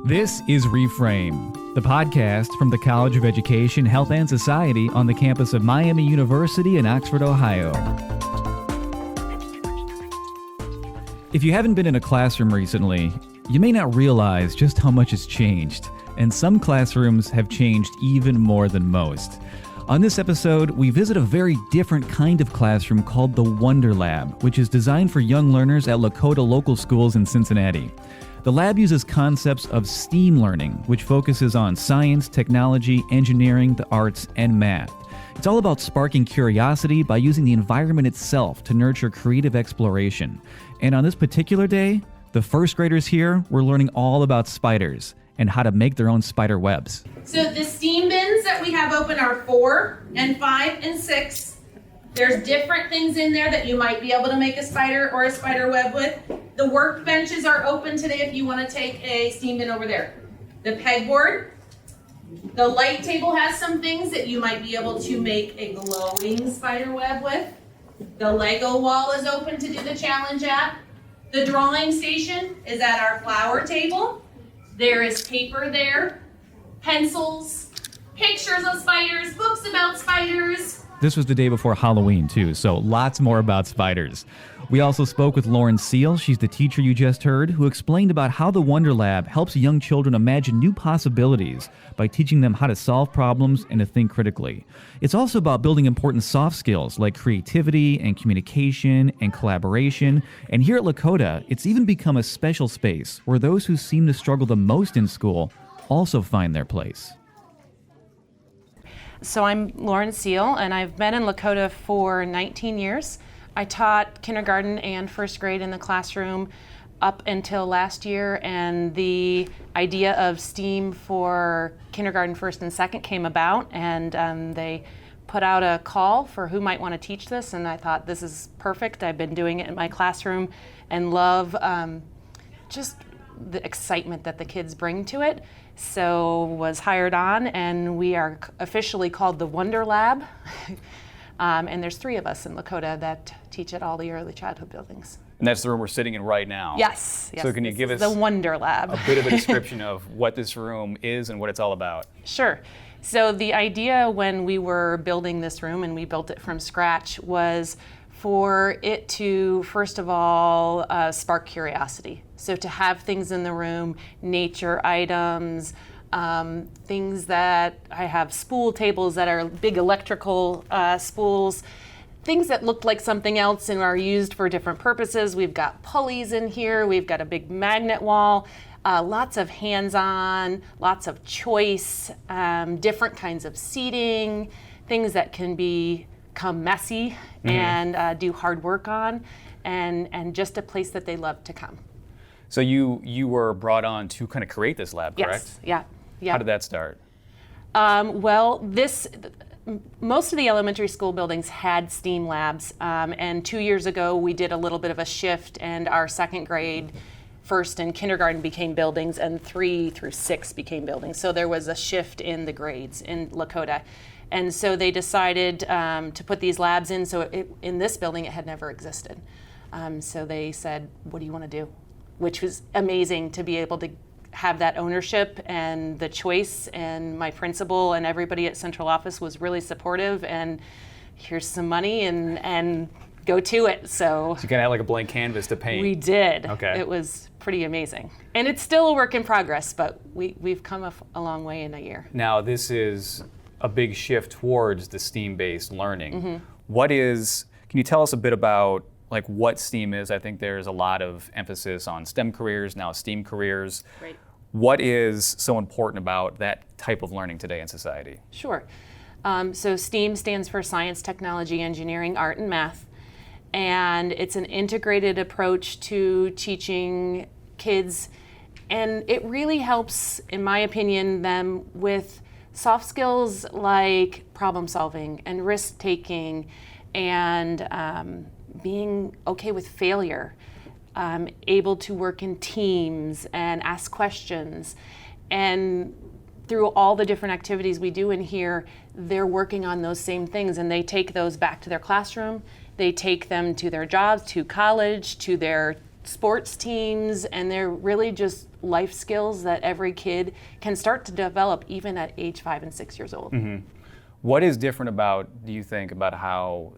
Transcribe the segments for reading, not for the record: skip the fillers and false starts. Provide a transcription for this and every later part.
This is Reframe, the podcast from the College of Education, Health, and Society on the campus of Miami University in Oxford, Ohio. If you haven't been in a classroom recently, you may not realize just how much has changed, and some classrooms have changed even more than most. On this episode, we visit a very different kind of classroom called the Wonder Lab, which is designed for young learners at Lakota Local Schools in Cincinnati. The lab uses concepts of STEAM learning, which focuses on science, technology, engineering, the arts, and math. It's all about sparking curiosity by using the environment itself to nurture creative exploration. And on this particular day, the first graders here were learning all about spiders and how to make their own spider webs. So the STEAM bins that we have open are 4 and 5 and 6. There's different things in there that you might be able to make a spider or a spider web with. The workbenches are open today if you want to take a STEAM bin over there. The pegboard, the light table has some things that you might be able to make a glowing spider web with. The Lego wall is open to do the challenge at. The drawing station is at our flower table. There is paper there, pencils, pictures of spiders, books about spiders. This was the day before Halloween, too, so lots more about spiders. We also spoke with Lauren Seal, she's the teacher you just heard, who explained about how the Wonder Lab helps young children imagine new possibilities by teaching them how to solve problems and to think critically. It's also about building important soft skills like creativity and communication and collaboration. And here at Lakota, it's even become a special space where those who seem to struggle the most in school also find their place. So I'm Lauren Seal, and I've been in Lakota for 19 years. I taught kindergarten and first grade in the classroom up until last year, and the idea of STEAM for kindergarten, first, and second came about, and they put out a call for who might want to teach this, and I thought this is perfect. I've been doing it in my classroom and love just the excitement that the kids bring to it. So was hired on, and we are officially called the Wonder Lab. And there's 3 of us in Lakota that teach at all the early childhood buildings. And that's the room we're sitting in right now. Yes. So can you give us the Wonder Lab. a bit of a description of what this room is and what it's all about? Sure. So the idea when we were building this room, and we built it from scratch, was for it to, first of all, spark curiosity. So to have things in the room, nature items, things that I have spool tables that are big electrical spools, things that look like something else and are used for different purposes. We've got pulleys in here, we've got a big magnet wall, lots of hands-on, lots of choice, different kinds of seating, things that can become messy and do hard work on, and just a place that they love to come. So you were brought on to kind of create this lab, correct? Yes, yeah. How did that start? Most of the elementary school buildings had STEAM labs, and 2 years ago we did a little bit of a shift, and our second grade, first and kindergarten became buildings, and 3 through 6 became buildings. So there was a shift in the grades in Lakota. And so they decided to put these labs in, so in this building it had never existed. So they said, what do you want to do? Which was amazing to be able to have that ownership and the choice, and my principal and everybody at central office was really supportive, and here's some money and go to it. So you kind of had like a blank canvas to paint. We did. Okay. It was pretty amazing. And it's still a work in progress, but we've come a long way in a year. Now this is a big shift towards the STEAM-based learning. Can you tell us a bit about like what STEAM is? I think there's a lot of emphasis on STEM careers, now STEAM careers. Right. What is so important about that type of learning today in society? Sure. So STEAM stands for science, technology, engineering, art, and math. And it's an integrated approach to teaching kids. And it really helps, in my opinion, them with soft skills like problem solving and risk taking and being okay with failure, able to work in teams and ask questions. And through all the different activities we do in here, they're working on those same things, and they take those back to their classroom. They take them to their jobs, to college, to their sports teams, and they're really just life skills that every kid can start to develop even at age 5 and 6 years old. What is different about, do you think, about how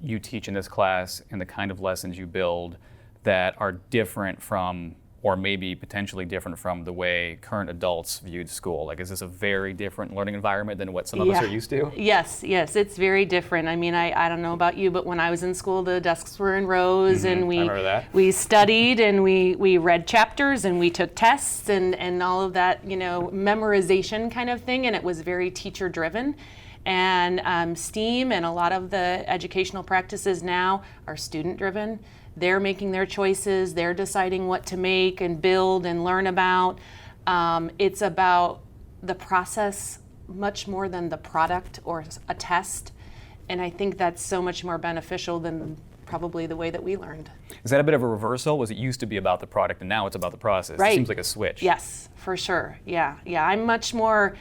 you teach in this class and the kind of lessons you build that are different from, or maybe potentially different from, the way current adults viewed school? Like, is this a very different learning environment than what some of us are used to? Yes, it's very different. I mean, I don't know about you, but when I was in school, the desks were in rows, and we studied, and we read chapters, and we took tests, and all of that, memorization kind of thing, and it was very teacher driven. And STEAM and a lot of the educational practices now are student driven. They're making their choices, they're deciding what to make and build and learn about. It's about the process much more than the product or a test. And I think that's so much more beneficial than probably the way that we learned. Is that a bit of a reversal? Was it used to be about the product and now it's about the process? Right. It seems like a switch. Yes, for sure. Yeah. I'm much more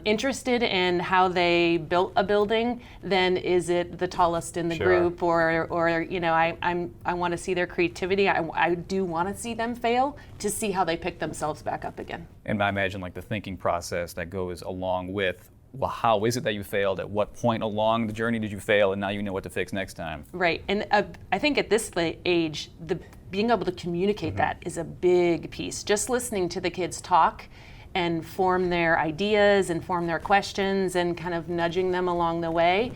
interested in how they built a building than is it the tallest in the group, or I want to see their creativity. I do want to see them fail to see how they pick themselves back up again. And I imagine like the thinking process that goes along with, well, how is it that you failed? At what point along the journey did you fail? And now you know what to fix next time. Right. And I think at this age, being able to communicate that is a big piece. Just listening to the kids talk and form their ideas and form their questions and kind of nudging them along the way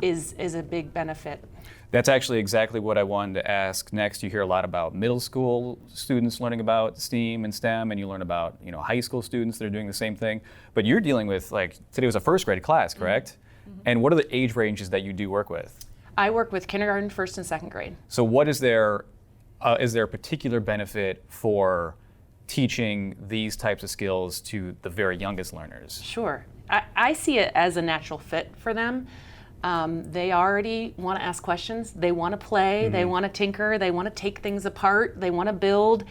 is a big benefit. That's actually exactly what I wanted to ask next. You hear a lot about middle school students learning about STEAM and STEM, and you learn about high school students that are doing the same thing. But you're dealing with, like, today was a first grade class, correct? And what are the age ranges that you do work with? I work with kindergarten, first and second grade. So what is there a particular benefit for teaching these types of skills to the very youngest learners? Sure. I see it as a natural fit for them. They already want to ask questions. They want to play. They want to tinker. They want to take things apart. They want to build.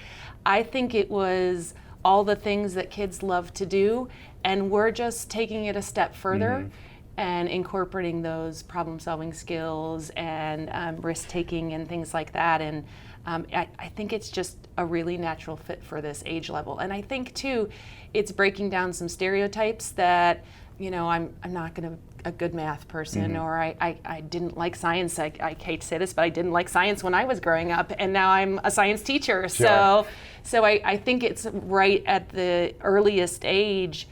I think it was all the things that kids love to do, and we're just taking it a step further and incorporating those problem-solving skills and risk-taking and things like that. And I think it's just a really natural fit for this age level. And I think, too, it's breaking down some stereotypes that, I'm not going to a good math person, or I didn't like science. I hate to say this, but I didn't like science when I was growing up, and now I'm a science teacher. Sure. So I think it's right at the earliest age,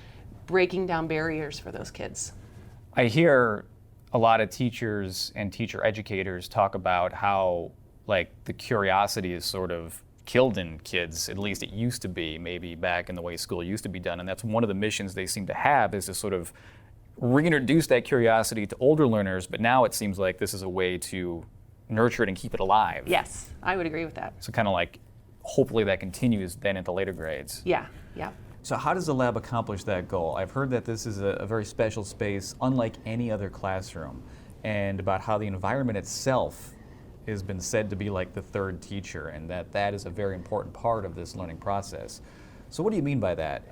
breaking down barriers for those kids. I hear a lot of teachers and teacher educators talk about how, like, the curiosity is sort of killed in kids. At least it used to be, maybe back in the way school used to be done. And that's one of the missions they seem to have, is to sort of reintroduce that curiosity to older learners. But now it seems like this is a way to nurture it and keep it alive. Yes, I would agree with that. So kind of like, hopefully that continues then at the later grades. Yeah. So how does the lab accomplish that goal? I've heard that this is a very special space, unlike any other classroom, and about how the environment itself has been said to be like the third teacher, and that is a very important part of this learning process. So what do you mean by that?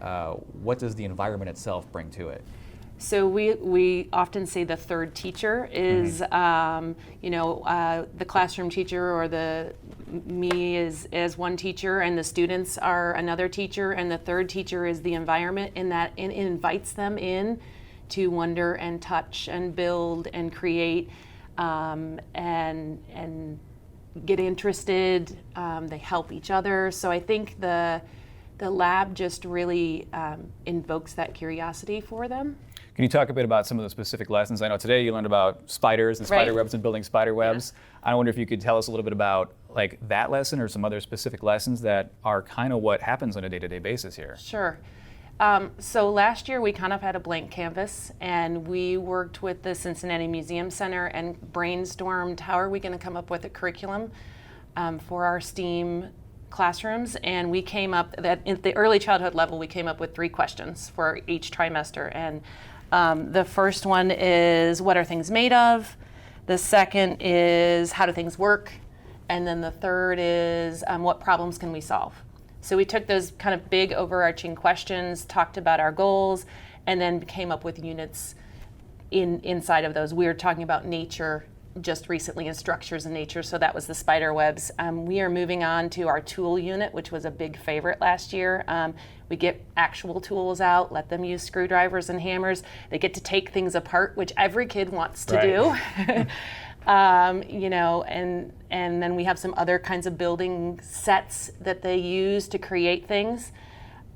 What does the environment itself bring to it? So we often say the third teacher is, the classroom teacher, or me is one teacher, and the students are another teacher, and the third teacher is the environment, in that it invites them in to wonder and touch and build and create, and get interested. They help each other. So I think the lab just really invokes that curiosity for them. Can you talk a bit about some of the specific lessons? I know today you learned about spiders and spider webs and building spider webs. Yeah. I wonder if you could tell us a little bit about like that lesson or some other specific lessons that are kind of what happens on a day-to-day basis here. Sure. So last year we kind of had a blank canvas, and we worked with the Cincinnati Museum Center and brainstormed how are we going to come up with a curriculum for our STEAM classrooms. And we came up that at the early childhood level, we came up with 3 questions for each trimester. And the first one is, what are things made of? The second is, how do things work? And then the third is, what problems can we solve? So we took those kind of big overarching questions, talked about our goals, and then came up with units inside of those. We were talking about nature just recently in structures and nature, so that was the spider webs. We are moving on to our tool unit, which was a big favorite last year. We get actual tools out, let them use screwdrivers and hammers. They get to take things apart, which every kid wants to do. And then we have some other kinds of building sets that they use to create things.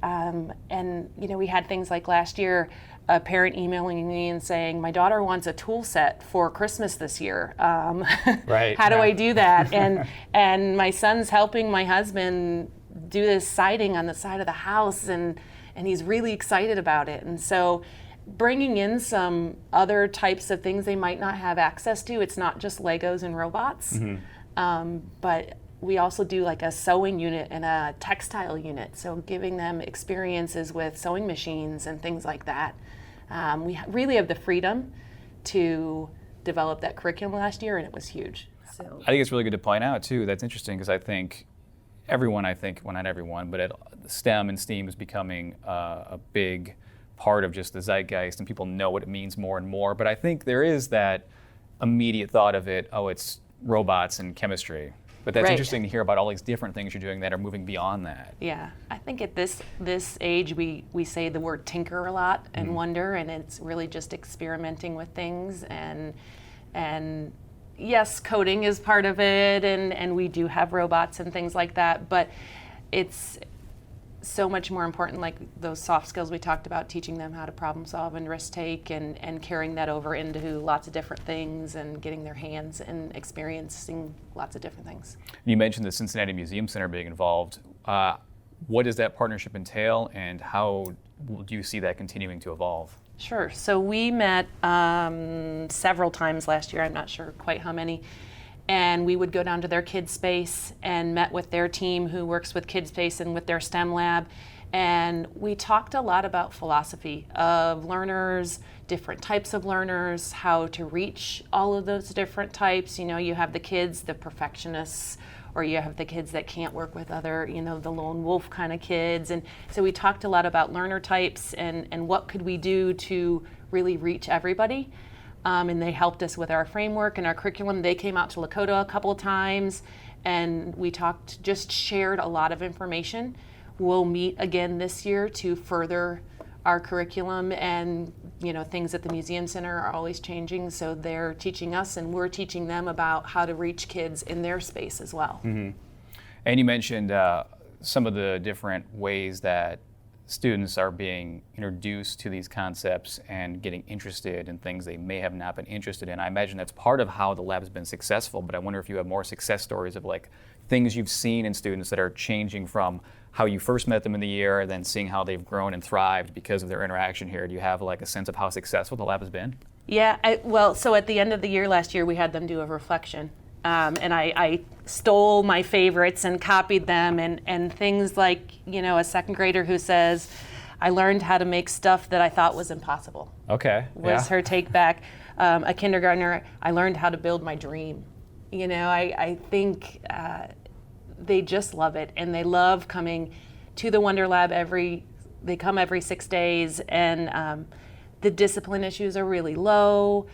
We had things like last year, a parent emailing me and saying, my daughter wants a tool set for Christmas this year. Right. How do I do that? And my son's helping my husband do this siding on the side of the house, and he's really excited about it. And so bringing in some other types of things they might not have access to. It's not just Legos and robots, but we also do like a sewing unit and a textile unit. So giving them experiences with sewing machines and things like that. We really have the freedom to develop that curriculum last year, and it was huge. So I think it's really good to point out too. That's interesting because I think everyone, well, not everyone, but STEM and STEAM is becoming a big part of just the zeitgeist, and people know what it means more and more. But I think there is that immediate thought of it, oh, it's robots and chemistry. But that's interesting to hear about all these different things you're doing that are moving beyond that. Yeah, I think at this age we say the word tinker a lot and wonder, and it's really just experimenting with things, and yes, coding is part of it, and we do have robots and things like that, but it's so much more important, like those soft skills we talked about, teaching them how to problem solve and risk take, and carrying that over into lots of different things and getting their hands and experiencing lots of different things. You mentioned the Cincinnati Museum Center being involved. What does that partnership entail, and how do you see that continuing to evolve? Sure. So we met several times last year, I'm not sure quite how many, and we would go down to their kids space and met with their team who works with kids space and with their STEM lab, and we talked a lot about philosophy of learners, different types of learners, how to reach all of those different types. You have the kids, the perfectionists, or you have the kids that can't work with other, the lone wolf kind of kids. And so we talked a lot about learner types and what could we do to really reach everybody. And they helped us with our framework and our curriculum. They came out to Lakota a couple of times, and we shared a lot of information. We'll meet again this year to further our curriculum, and things at the Museum Center are always changing, so they're teaching us and we're teaching them about how to reach kids in their space as well. Mm-hmm. And you mentioned some of the different ways that students are being introduced to these concepts and getting interested in things they may have not been interested in. I imagine that's part of how the lab has been successful, but I wonder if you have more success stories of like things you've seen in students that are changing from how you first met them in the year, then seeing how they've grown and thrived because of their interaction here. Do you have like a sense of how successful the lab has been? Yeah, so at the end of the year last year, we had them do a reflection. And I stole my favorites and copied them, and things like, a second grader who says, I learned how to make stuff that I thought was impossible. Okay. Was her take back. A kindergartner, I learned how to build my dream. I think they just love it, and they love coming to the Wonder Lab they come every 6 days, and the discipline issues are really low.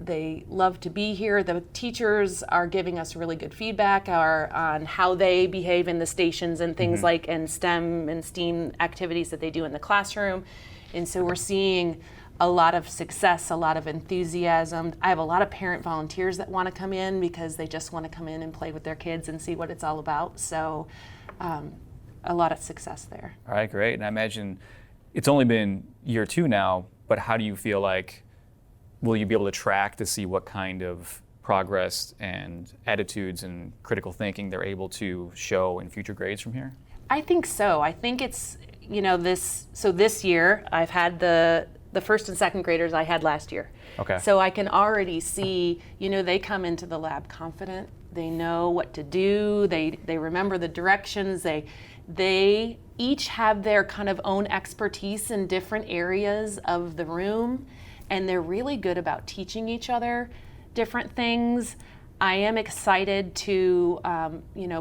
They love to be here. The teachers are giving us really good feedback on how they behave in the stations and things like and STEM and STEAM activities that they do in the classroom. And so we're seeing a lot of success, a lot of enthusiasm. I have a lot of parent volunteers that want to come in because they just want to come in and play with their kids and see what it's all about. So a lot of success there. All right, great. And I imagine it's only been year 2 now, but how do you feel like, will you be able to track to see what kind of progress and attitudes and critical thinking they're able to show in future grades from here? I think so. I think it's, this year I've had the first and second graders I had last year. Okay. So I can already see, they come into the lab confident. They know what to do. They remember the directions. They each have their kind of own expertise in different areas of the room, and they're really good about teaching each other different things. I am excited to,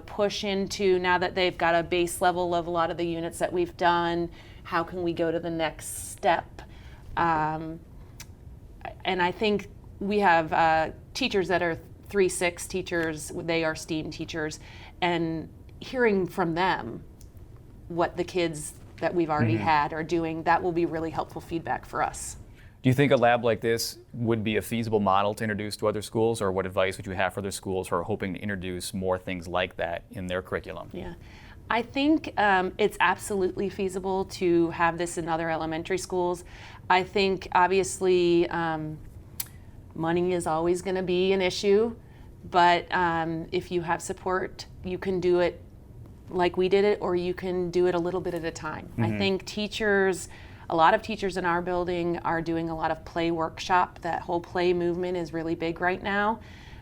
push into, now that they've got a base level of a lot of the units that we've done, how can we go to the next step? And I think we have teachers that are 3-6 teachers, they are STEAM teachers, and hearing from them what the kids that we've already had are doing, that will be really helpful feedback for us. Do you think a lab like this would be a feasible model to introduce to other schools, or what advice would you have for other schools who are hoping to introduce more things like that in their curriculum? Yeah, I think it's absolutely feasible to have this in other elementary schools. I think obviously money is always going to be an issue, but if you have support, you can do it like we did it, or you can do it a little bit at a time. I think teachers, a lot of teachers in our building are doing a lot of play workshop. That whole play movement is really big right now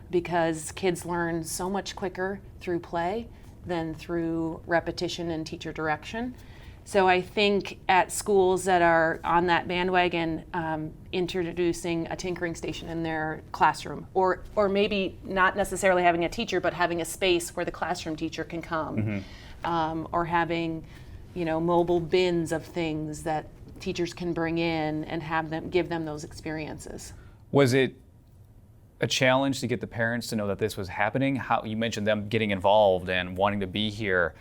because kids learn so much quicker through play than through repetition and teacher direction. So I think at schools that are on that bandwagon, introducing a tinkering station in their classroom, or maybe not necessarily having a teacher, but having a space where the classroom teacher can come, or having, mobile bins of things that teachers can bring in and give them those experiences. Was it a challenge to get the parents to know that this was happening? How you mentioned them getting involved and wanting to be here.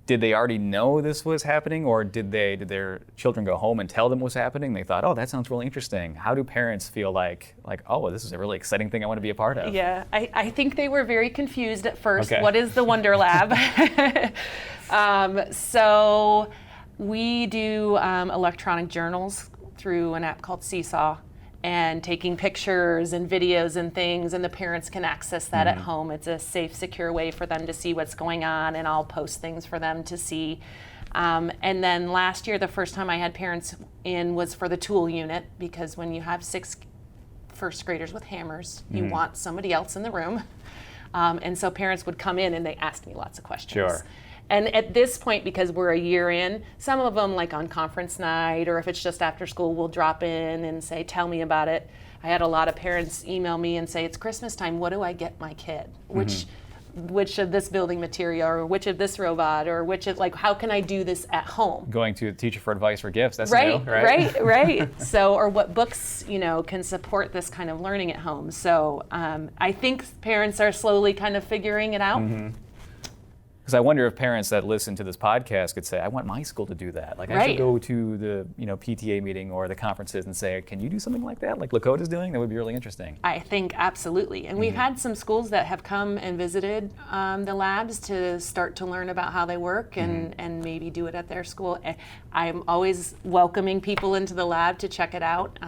Did they already know this was happening, or did their children go home and tell them what was happening? They thought, oh, that sounds really interesting. How do parents feel like, oh, this is a really exciting thing I want to be a part of? Yeah, I think they were very confused at first. Okay. What is the Wonder Lab? So we do electronic journals through an app called Seesaw, and taking pictures and videos and things, and the parents can access that at home. It's a safe, secure way for them to see what's going on, and I'll post things for them to see. And then last year, the first time I had parents in was for the tool unit, because when you have 6 first graders with hammers, you want somebody else in the room. And so parents would come in and they asked me lots of questions. Sure. And at this point, because we're a year in, some of them, like on conference night, or if it's just after school, will drop in and say, tell me about it. I had a lot of parents email me and say, it's Christmas time, what do I get my kid? Which of this building material, or which of this robot, or which of, how can I do this at home? Going to the teacher for advice for gifts, that's right, new, right? Right. So, or what books, can support this kind of learning at home. So I think parents are slowly kind of figuring it out. Because I wonder if parents that listen to this podcast could say, I want my school to do that. I Right. should go to the PTA meeting or the conferences and say, can you do something like that, like Lakota's doing? That would be really interesting. I think absolutely. And we've had some schools that have come and visited the labs to start to learn about how they work and maybe do it at their school. I'm always welcoming people into the lab to check it out.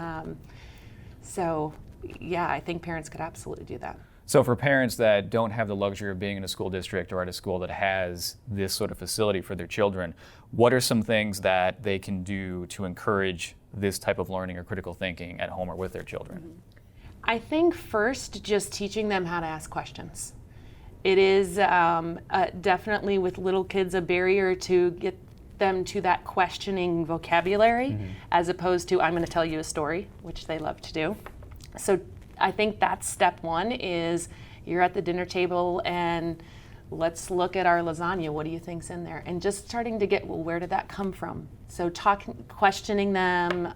So yeah, I think parents could absolutely do that. So for parents that don't have the luxury of being in a school district or at a school that has this sort of facility for their children, what are some things that they can do to encourage this type of learning or critical thinking at home or with their children? I think first, just teaching them how to ask questions. It is definitely with little kids a barrier to get them to that questioning vocabulary, as opposed to, I'm going to tell you a story, which they love to do. So I think that's step one, is you're at the dinner table and let's look at our lasagna. What do you think's in there? And just starting to get, where did that come from? So questioning them,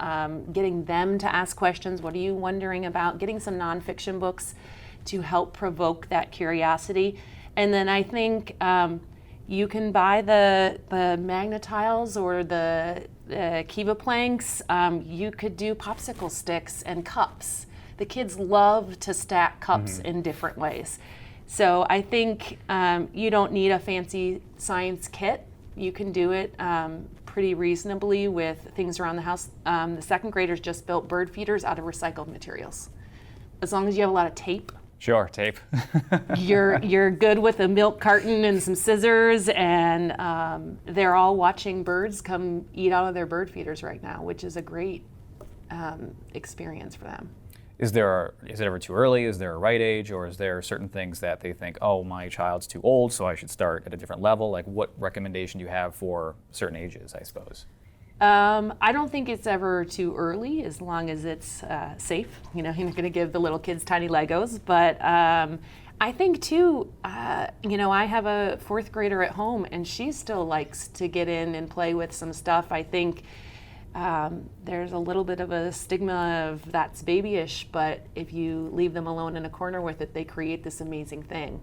getting them to ask questions. What are you wondering about? Getting some nonfiction books to help provoke that curiosity. And then I think you can buy the Magnetiles or the Kiva planks. You could do popsicle sticks and cups. The kids love to stack cups in different ways. So I think you don't need a fancy science kit. You can do it pretty reasonably with things around the house. The second graders just built bird feeders out of recycled materials. As long as you have a lot of tape. Sure, tape. you're good with a milk carton and some scissors, and they're all watching birds come eat out of their bird feeders right now, which is a great experience for them. Is it ever too early? Is there a right age, or is there certain things that they think, oh, my child's too old, so I should start at a different level? What recommendation do you have for certain ages, I suppose? I don't think it's ever too early, as long as it's safe. You're not going to give the little kids tiny Legos, but I think too, I have a 4th grader at home, and she still likes to get in and play with some stuff. I think There's a little bit of a stigma of that's babyish, but if you leave them alone in a corner with it, they create this amazing thing.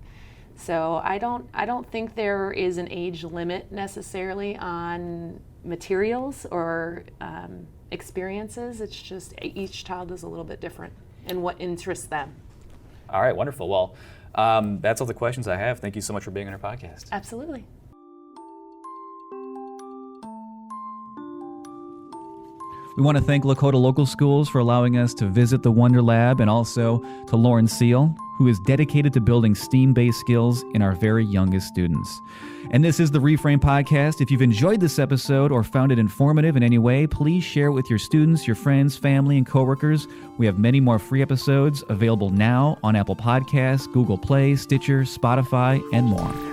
So I don't think there is an age limit necessarily on materials or experiences. It's just each child is a little bit different in what interests them. All right, wonderful. Well, that's all the questions I have. Thank you so much for being on our podcast. Absolutely. We want to thank Lakota Local Schools for allowing us to visit the Wonder Lab, and also to Lauren Seal, who is dedicated to building STEAM-based skills in our very youngest students. And this is the Reframe Podcast. If you've enjoyed this episode or found it informative in any way, please share it with your students, your friends, family, and coworkers. We have many more free episodes available now on Apple Podcasts, Google Play, Stitcher, Spotify, and more.